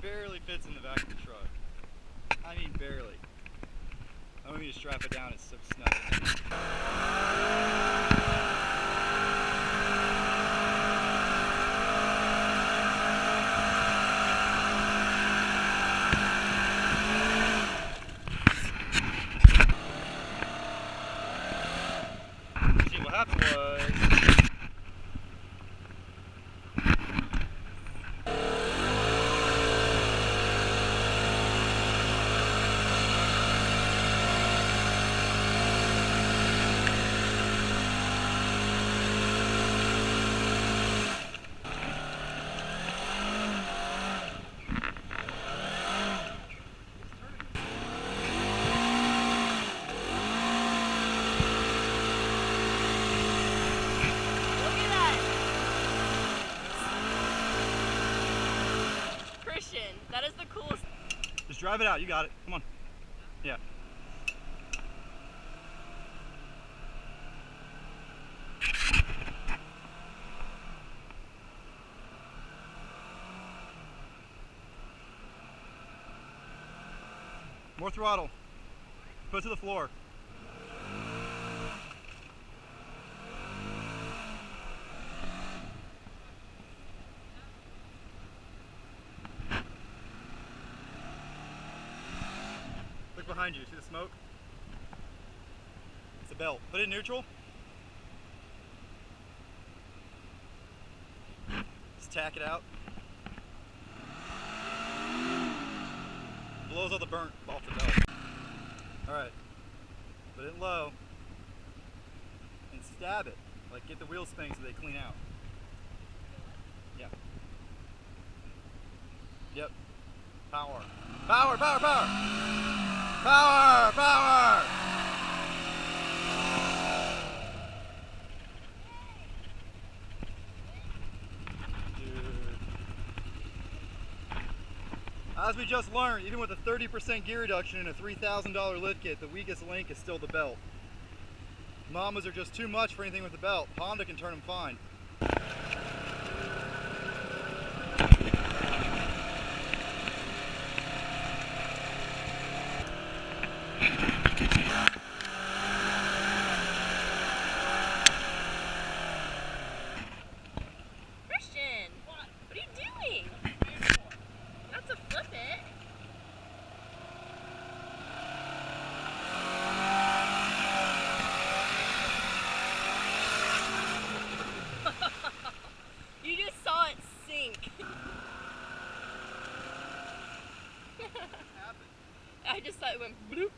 barely fits in the back of the truck. I mean barely. I want me to strap it down, it's so snug in there. See, what happened was that is the coolest. just drive it out, you got it. Come on. Yeah. More throttle. Put it to the floor. Look behind you, see the smoke? It's the belt. Put it in neutral. Just tack it out. Blows all the burnt off the belt. Alright. Put it low. And stab it. Like get the wheels spinning so they clean out. Yeah. Yep. Power. Power, power, power! Power! Power! Dude. As we just learned, even with a 30% gear reduction and a $3,000 lift kit, the weakest link is still the belt. Mambas are just too much for anything with the belt. Honda can turn them fine. I just thought it went bloop.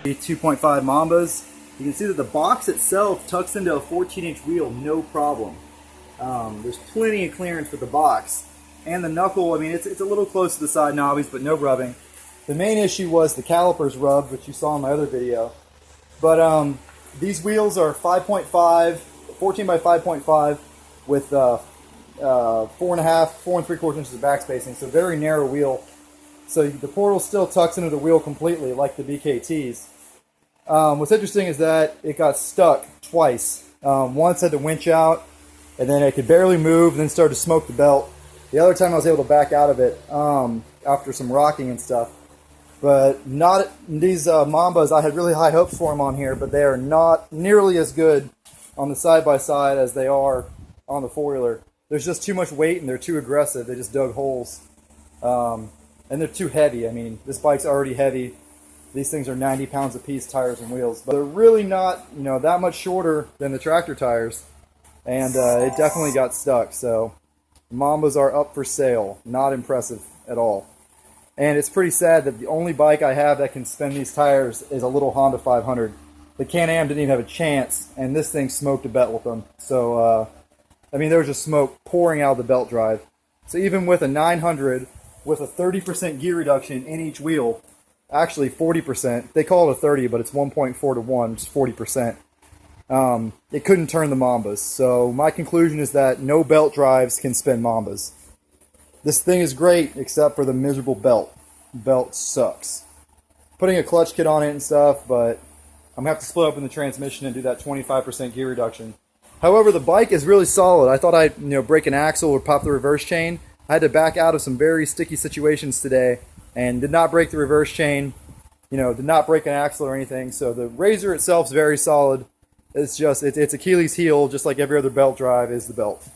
2.5 Mambas. You can see that the box itself tucks into a 14-inch wheel, no problem. There's plenty of clearance with the box. And the knuckle, I mean, it's a little close to the side knobbies, but no rubbing. The main issue was the calipers rubbed, which you saw in my other video. But these wheels are 5.5, 14 by 5.5 with 4.5, 4 3/4 inches of back spacing, so very narrow wheel. So the portal still tucks into the wheel completely, like the BKTs. What's interesting is that it got stuck twice. Once I had to winch out, and then it could barely move, and then started to smoke the belt. The other time I was able to back out of it after some rocking and stuff. But not these Mambas, I had really high hopes for them on here, but they are not nearly as good on the side-by-side as they are on the four-wheeler. There's just too much weight and they're too aggressive. They just dug holes. And they're too heavy. I mean, this bike's already heavy. These things are 90 pounds a piece, tires and wheels. But they're really not, you know, that much shorter than the tractor tires. And it definitely got stuck. So Mambas are up for sale. Not impressive at all. And it's pretty sad that the only bike I have that can spin these tires is a little Honda 500. The Can-Am didn't even have a chance, and this thing smoked a belt with them. So, I mean, there was just smoke pouring out of the belt drive. So even with a 900, with a 30% gear reduction in each wheel, actually 40%, they call it a 30, but it's 1.4 to 1, just 40%. It couldn't turn the Mambas. So my conclusion is that no belt drives can spin Mambas. This thing is great, except for the miserable belt. Belt sucks. Putting a clutch kit on it and stuff, but I'm going to have to split open the transmission and do that 25% gear reduction. However, the bike is really solid. I thought I'd break an axle or pop the reverse chain. I had to back out of some very sticky situations today and did not break the reverse chain. Did not break an axle or anything. So the RZR itself is very solid. It's just, it's Achilles heel, just like every other belt drive is the belt.